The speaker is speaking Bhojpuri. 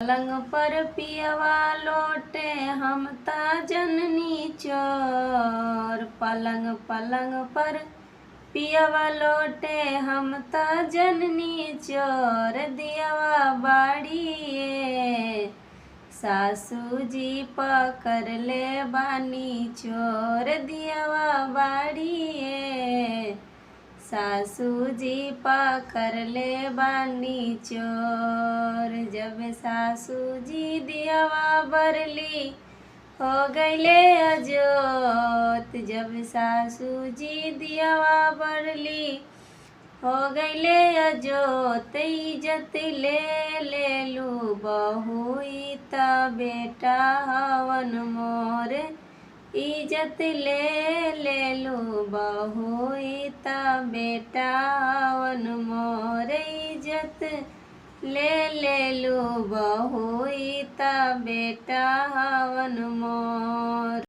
पलंग पर पियवा लोटे हम ता जननी चोर। पलंग पलंग पर पियवा लोटे हम ता जननी चोर। दियवा बाड़िए सासू जी पकड़ ले बानी चोर। दियवा बाड़िए सासू जी पकड़ ले बानी चोर। जब सासू जी दियवा बरली हो गईले अजोत। जब सासू जी दियवा बरली हो गईले अजोत। इज्जत ले लेलू बहू त बेटा हवन मोर। इज्जत ले लेलू बहू त बेटा हवन मोर। इज्जत ले लेलू बहू त बेटा हवन मोर।